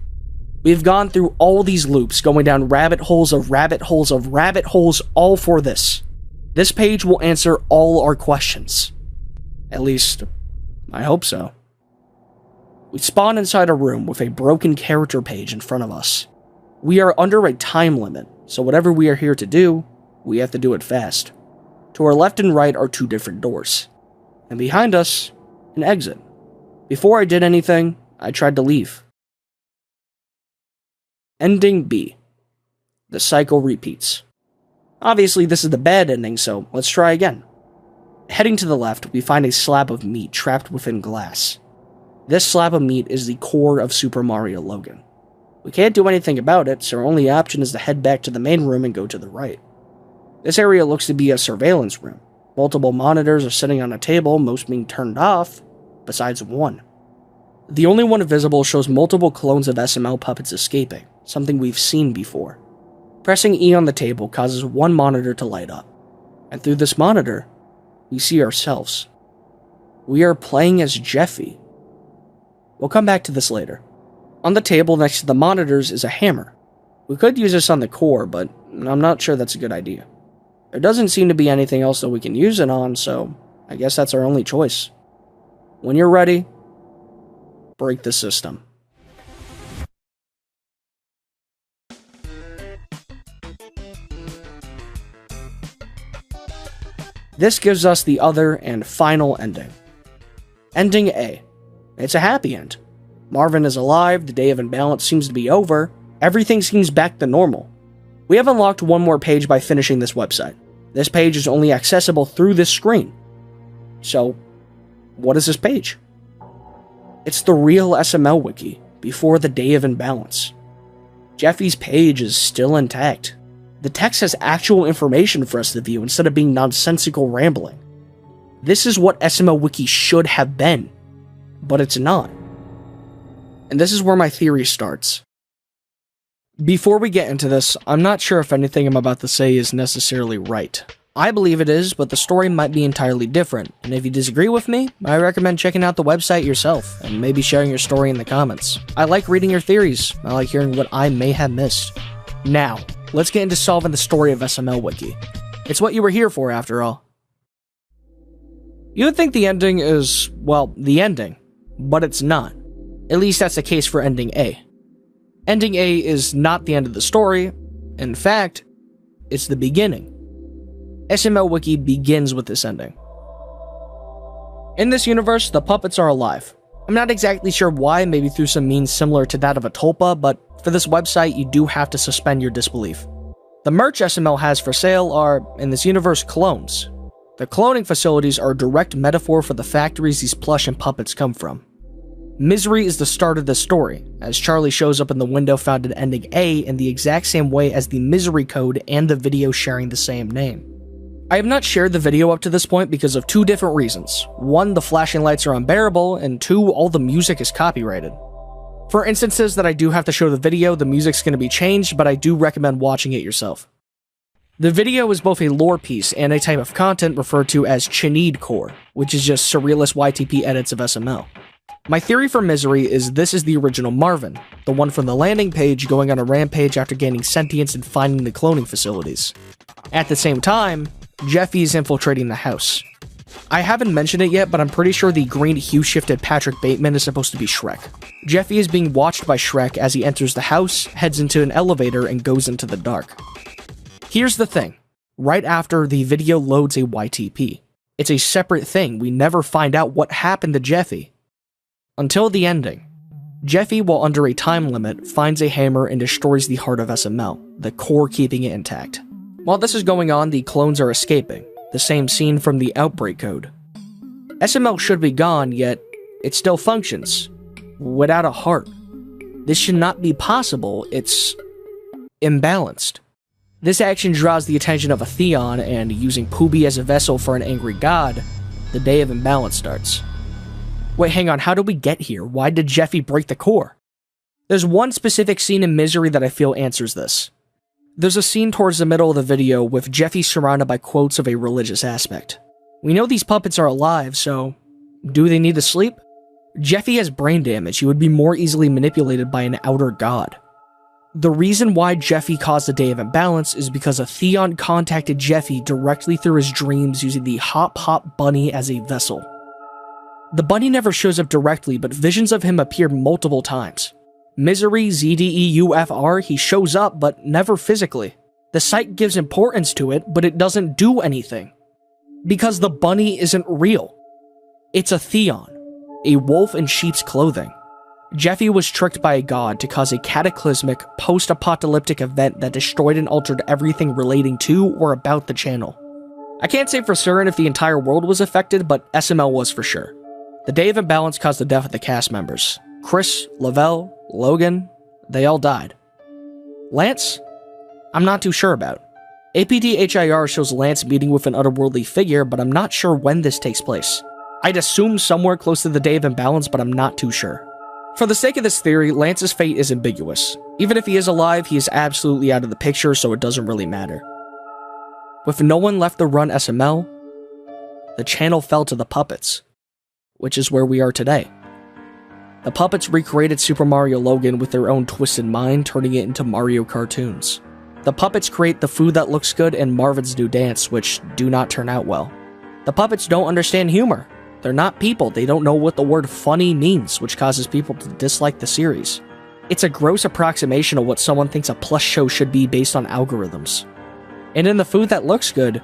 We've gone through all these loops, going down rabbit holes of rabbit holes of rabbit holes, all for this. This page will answer all our questions. At least, I hope so. We spawn inside a room with a broken character page in front of us. We are under a time limit, so whatever we are here to do, we have to do it fast. To our left and right are 2 different doors. And behind us, an exit. Before I did anything, I tried to leave. Ending B. The cycle repeats. Obviously, this is the bad ending, so let's try again. Heading to the left, we find a slab of meat trapped within glass. This slab of meat is the core of Super Mario Logan. We can't do anything about it, so our only option is to head back to the main room and go to the right. This area looks to be a surveillance room. Multiple monitors are sitting on a table, most being turned off, besides one. The only one visible shows multiple clones of SML puppets escaping, something we've seen before. Pressing E on the table causes one monitor to light up, and through this monitor, we see ourselves. We are playing as Jeffy. We'll come back to this later. On the table next to the monitors is a hammer. We could use this on the core, but I'm not sure that's a good idea. There doesn't seem to be anything else that we can use it on, so I guess that's our only choice. When you're ready, break the system. This gives us the other and final ending. Ending A. It's a happy end. Marvin is alive, the day of imbalance seems to be over, everything seems back to normal. We have unlocked one more page by finishing this website. This page is only accessible through this screen. So, what is this page? It's the real SMLWiki, before the day of imbalance. Jeffy's page is still intact. The text has actual information for us to view instead of being nonsensical rambling. This is what SMLWiki should have been, but it's not. And this is where my theory starts. Before we get into this, I'm not sure if anything I'm about to say is necessarily right. I believe it is, but the story might be entirely different, and if you disagree with me, I recommend checking out the website yourself, and maybe sharing your story in the comments. I like reading your theories, I like hearing what I may have missed. Now, let's get into solving the story of SMLWiki. It's what you were here for, after all. You would think the ending is, well, the ending, but it's not. At least that's the case for Ending A. Ending A is not the end of the story. In fact, it's the beginning. SMLWiki begins with this ending. In this universe, the puppets are alive. I'm not exactly sure why, maybe through some means similar to that of a tulpa, but for this website, you do have to suspend your disbelief. The merch SML has for sale are, in this universe, clones. The cloning facilities are a direct metaphor for the factories these plush and puppets come from. Misery is the start of the story, as Charlie shows up in the window found in Ending A in the exact same way as the Misery code and the video sharing the same name. I have not shared the video up to this point because of two different reasons. One, the flashing lights are unbearable, and two, all the music is copyrighted. For instances that I do have to show the video, the music's going to be changed, but I do recommend watching it yourself. The video is both a lore piece and a type of content referred to as Chinid core, which is just surrealist YTP edits of SML. My theory for Misery is this is the original Marvin, the one from the landing page going on a rampage after gaining sentience and finding the cloning facilities. At the same time, Jeffy is infiltrating the house. I haven't mentioned it yet, but I'm pretty sure the green hue-shifted Patrick Bateman is supposed to be Shrek. Jeffy is being watched by Shrek as he enters the house, heads into an elevator, and goes into the dark. Here's the thing. Right after the video loads a YTP. It's a separate thing, we never find out what happened to Jeffy. Until the ending. Jeffy, while under a time limit, finds a hammer and destroys the heart of SML, the core keeping it intact. While this is going on, the clones are escaping, the same scene from the Outbreak code. SML should be gone, yet it still functions, without a heart. This should not be possible, it's imbalanced. This action draws the attention of a Theon, and using Pooby as a vessel for an angry god, the day of imbalance starts. Wait, hang on, how did we get here? Why did Jeffy break the core? There's one specific scene in Misery that I feel answers this. There's a scene towards the middle of the video with Jeffy surrounded by quotes of a religious aspect. We know these puppets are alive, so do they need to sleep? Jeffy has brain damage, he would be more easily manipulated by an outer god. The reason why Jeffy caused the day of imbalance is because a Theon contacted Jeffy directly through his dreams using the Hop Hop Bunny as a vessel. The bunny never shows up directly, but visions of him appear multiple times. Misery, ZDEUFR, he shows up, but never physically. The site gives importance to it, but it doesn't do anything. Because the bunny isn't real. It's a Theon, a wolf in sheep's clothing. Jeffy was tricked by a god to cause a cataclysmic, post-apocalyptic event that destroyed and altered everything relating to or about the channel. I can't say for certain if the entire world was affected, but SML was for sure. The day of imbalance caused the death of the cast members. Chris, Lavelle, Logan, they all died. Lance? I'm not too sure about. APDHIR shows Lance meeting with an otherworldly figure, but I'm not sure when this takes place. I'd assume somewhere close to the day of imbalance, but I'm not too sure. For the sake of this theory, Lance's fate is ambiguous. Even if he is alive, he is absolutely out of the picture, so it doesn't really matter. With no one left to run SML, the channel fell to the puppets, which is where we are today. The puppets recreated Super Mario Logan with their own twisted mind, turning it into Mario cartoons. The puppets create the food that looks good and Marvin's new dance, which do not turn out well. The puppets don't understand humor. They're not people, they don't know what the word funny means, which causes people to dislike the series. It's a gross approximation of what someone thinks a plush show should be based on algorithms. And in the food that looks good,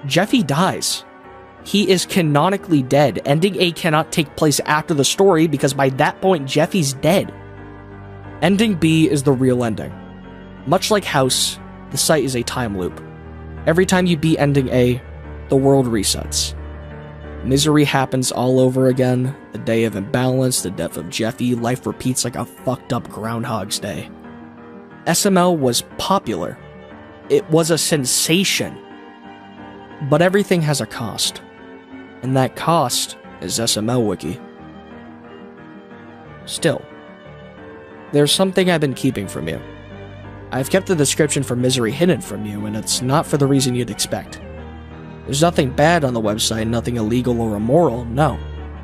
Jeffy dies. He is canonically dead. Ending A cannot take place after the story because by that point, Jeffy's dead. Ending B is the real ending. Much like House, the site is a time loop. Every time you beat Ending A, the world resets. Misery happens all over again, the day of imbalance, the death of Jeffy, life repeats like a fucked up Groundhog's Day. SML was popular. It was a sensation. But everything has a cost. And that cost is SMLWiki. Still, there's something I've been keeping from you. I've kept the description for Misery hidden from you, and it's not for the reason you'd expect. There's nothing bad on the website, nothing illegal or immoral, no.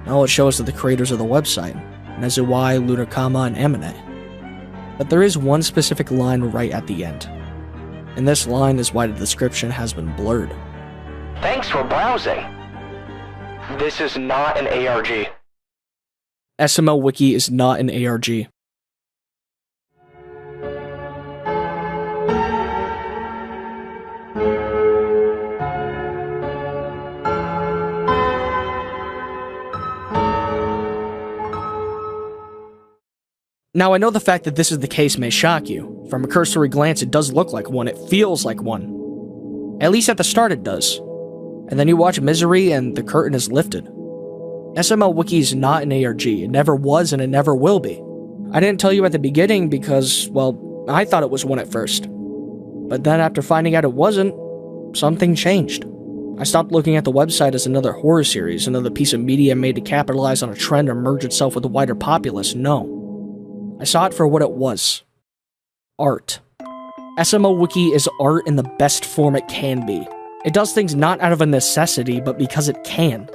All it shows are the creators of the website, Nezuai, Lunarkama, and Amine. But there is one specific line right at the end. And this line is why the description has been blurred. Thanks for browsing. This is not an ARG. SMLWiki is not an ARG. Now, I know the fact that this is the case may shock you. From a cursory glance, it does look like one. It feels like one. At least at the start it does. And then you watch Misery and the curtain is lifted. SMLWiki is not an ARG. It never was and it never will be. I didn't tell you at the beginning because, well, I thought it was one at first. But then after finding out it wasn't, something changed. I stopped looking at the website as another horror series, another piece of media made to capitalize on a trend or merge itself with the wider populace. No. I saw it for what it was. Art. SMLWiki is art in the best form it can be. It does things not out of a necessity, but because it can.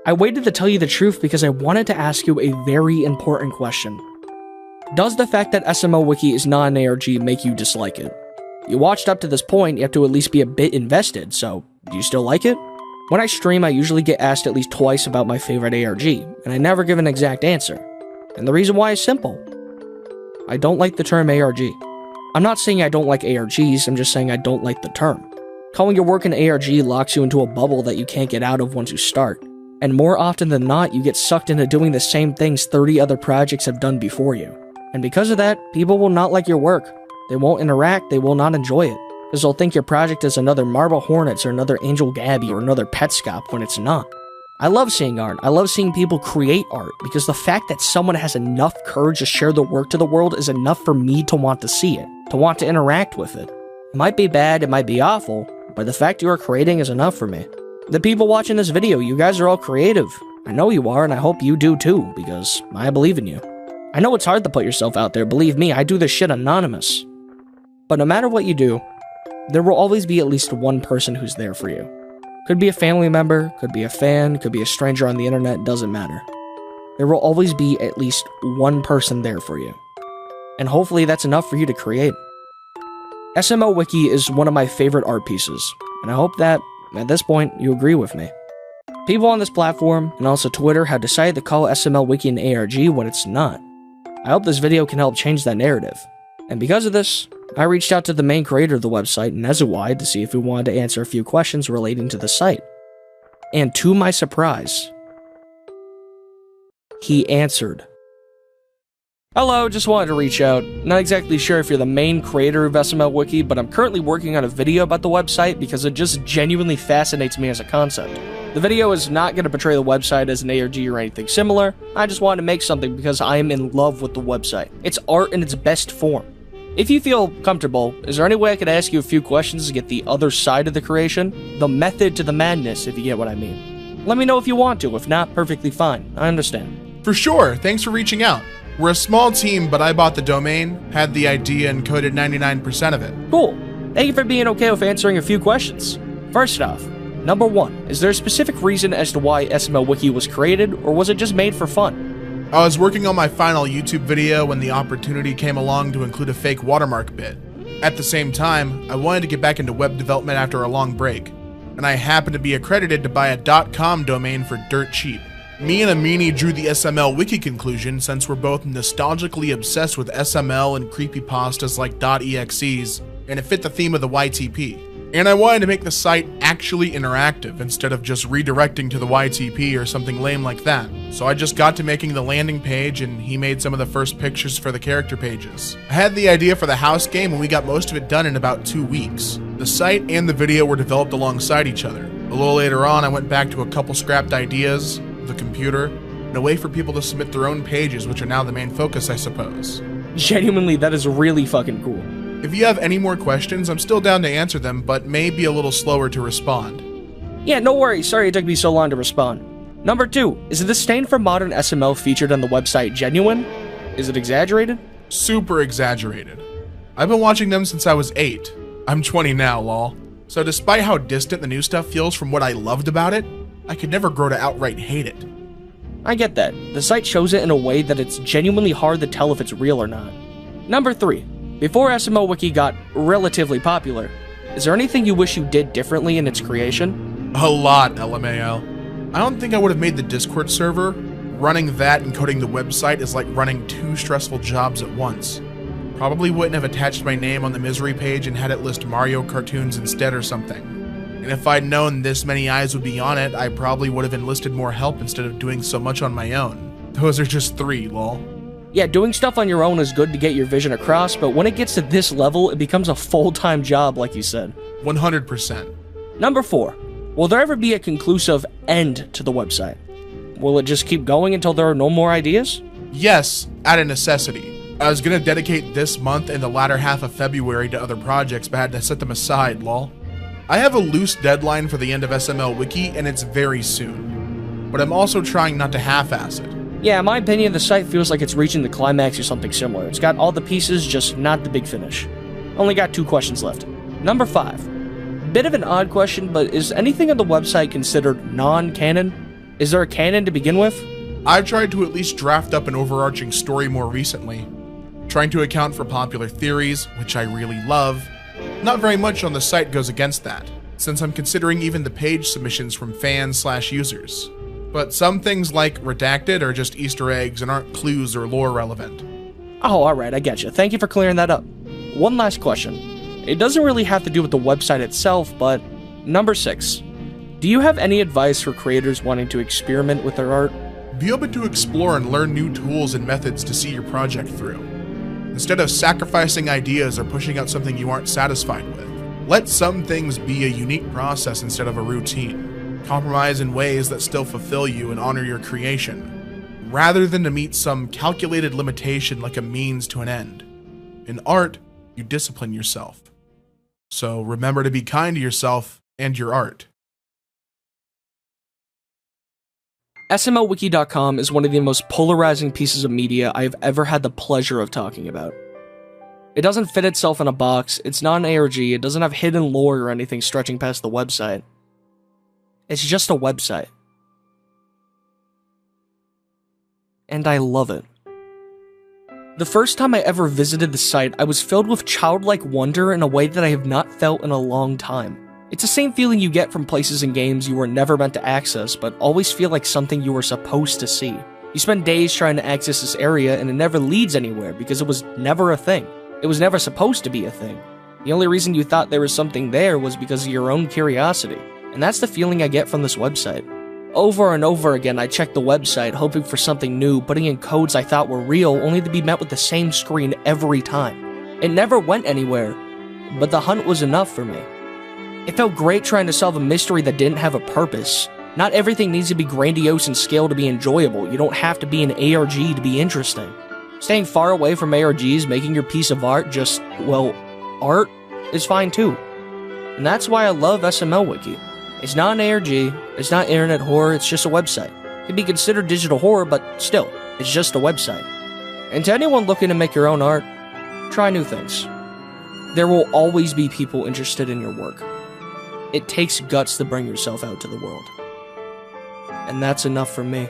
I waited to tell you the truth because I wanted to ask you a very important question. Does the fact that SMLWiki is not an ARG make you dislike it? You watched up to this point, you have to at least be a bit invested, so do you still like it? When I stream, I usually get asked at least twice about my favorite ARG, and I never give an exact answer. And the reason why is simple. I don't like the term ARG. I'm not saying I don't like ARGs, I'm just saying I don't like the term. Calling your work an ARG locks you into a bubble that you can't get out of once you start. And more often than not, you get sucked into doing the same things 30 other projects have done before you. And because of that, people will not like your work. They won't interact, they will not enjoy it. Because they'll think your project is another Marble Hornets or another Angel Gabby or another Petscop when it's not. I love seeing art. I love seeing people create art because the fact that someone has enough courage to share the work to the world is enough for me to want to see it, to want to interact with it. It might be bad, it might be awful, but the fact you are creating is enough for me. The people watching this video, you guys are all creative. I know you are, and I hope you do too, because I believe in you. I know it's hard to put yourself out there, believe me, I do this shit anonymous. But no matter what you do, there will always be at least one person who's there for you. Could be a family member, could be a fan, could be a stranger on the internet, doesn't matter. There will always be at least one person there for you. And hopefully that's enough for you to create. SMLWiki is one of my favorite art pieces, and I hope that, at this point, you agree with me. People on this platform, and also Twitter, have decided to call SMLWiki an ARG when it's not. I hope this video can help change that narrative. And because of this, I reached out to the main creator of the website, Nezuai, to see if he wanted to answer a few questions relating to the site. And to my surprise, he answered. Hello, just wanted to reach out. Not exactly sure if you're the main creator of SMLWiki, but I'm currently working on a video about the website because it just genuinely fascinates me as a concept. The video is not going to portray the website as an ARG or anything similar. I just wanted to make something because I am in love with the website. It's art in its best form. If you feel comfortable, is there any way I could ask you a few questions to get the other side of the creation? The method to the madness, if you get what I mean. Let me know if you want to, if not, perfectly fine. I understand. For sure, thanks for reaching out. We're a small team, but I bought the domain, had the idea, and coded 99% of it. Cool. Thank you for being okay with answering a few questions. First off, number 1, is there a specific reason as to why SMLWiki was created, or was it just made for fun? I was working on my final YouTube video when the opportunity came along to include a fake watermark bit. At the same time, I wanted to get back into web development after a long break, and I happened to be accredited to buy a .com domain for dirt cheap. Me and Amini drew the SMLWiki conclusion since we're both nostalgically obsessed with SML and creepypastas like .exes, and it fit the theme of the YTP. And I wanted to make the site actually interactive instead of just redirecting to the YTP or something lame like that. So I just got to making the landing page and he made some of the first pictures for the character pages. I had the idea for the house game and we got most of it done in about 2 weeks. The site and the video were developed alongside each other. A little later on, I went back to a couple scrapped ideas, the computer, and a way for people to submit their own pages, which are now the main focus, I suppose. Genuinely, that is really fucking cool. If you have any more questions, I'm still down to answer them, but may be a little slower to respond. Yeah, no worries. Sorry it took me so long to respond. Number 2, is the disdain for modern SML featured on the website genuine? Is it exaggerated? Super exaggerated. I've been watching them since I was 8. I'm 20 now, lol. So despite how distant the new stuff feels from what I loved about it, I could never grow to outright hate it. I get that. The site shows it in a way that it's genuinely hard to tell if it's real or not. Number 3. Before SMLWiki got relatively popular, is there anything you wish you did differently in its creation? A lot, LMAO. I don't think I would have made the Discord server. Running that and coding the website is like running 2 stressful jobs at once. Probably wouldn't have attached my name on the misery page and had it list Mario cartoons instead or something. And if I'd known this many eyes would be on it, I probably would have enlisted more help instead of doing so much on my own. Those are just 3, lol. Yeah, doing stuff on your own is good to get your vision across, but when it gets to this level, it becomes a full-time job, like you said. 100%. Number 4. Will there ever be a conclusive end to the website? Will it just keep going until there are no more ideas? Yes, out of necessity. I was gonna dedicate this month and the latter half of February to other projects, but had to set them aside, lol. I have a loose deadline for the end of SMLWiki, and it's very soon. But I'm also trying not to half-ass it. Yeah, in my opinion, the site feels like it's reaching the climax or something similar. It's got all the pieces, just not the big finish. Only got 2 questions left. Number 5. Bit of an odd question, but is anything on the website considered non-canon? Is there a canon to begin with? I've tried to at least draft up an overarching story more recently, trying to account for popular theories, which I really love. Not very much on the site goes against that, since I'm considering even the page submissions from fans/users. But some things like redacted are just Easter eggs and aren't clues or lore relevant. Oh, alright, I get you. Thank you for clearing that up. One last question. It doesn't really have to do with the website itself, but number 6. Do you have any advice for creators wanting to experiment with their art? Be open to explore and learn new tools and methods to see your project through. Instead of sacrificing ideas or pushing out something you aren't satisfied with, let some things be a unique process instead of a routine. Compromise in ways that still fulfill you and honor your creation, rather than to meet some calculated limitation like a means to an end. In art, you discipline yourself. So remember to be kind to yourself and your art. SMLWiki.com is one of the most polarizing pieces of media I have ever had the pleasure of talking about. It doesn't fit itself in a box, it's not an ARG, it doesn't have hidden lore or anything stretching past the website. It's just a website. And I love it. The first time I ever visited the site, I was filled with childlike wonder in a way that I have not felt in a long time. It's the same feeling you get from places and games you were never meant to access, but always feel like something you were supposed to see. You spend days trying to access this area and it never leads anywhere because it was never a thing. It was never supposed to be a thing. The only reason you thought there was something there was because of your own curiosity. And that's the feeling I get from this website. Over and over again, I checked the website, hoping for something new, putting in codes I thought were real, only to be met with the same screen every time. It never went anywhere, but the hunt was enough for me. It felt great trying to solve a mystery that didn't have a purpose. Not everything needs to be grandiose in scale to be enjoyable. You don't have to be an ARG to be interesting. Staying far away from ARGs, making your piece of art just, well, art, is fine too. And that's why I love SMLWiki. It's not an ARG, it's not internet horror, it's just a website. It can be considered digital horror, but still, it's just a website. And to anyone looking to make your own art, try new things. There will always be people interested in your work. It takes guts to bring yourself out to the world. And that's enough for me.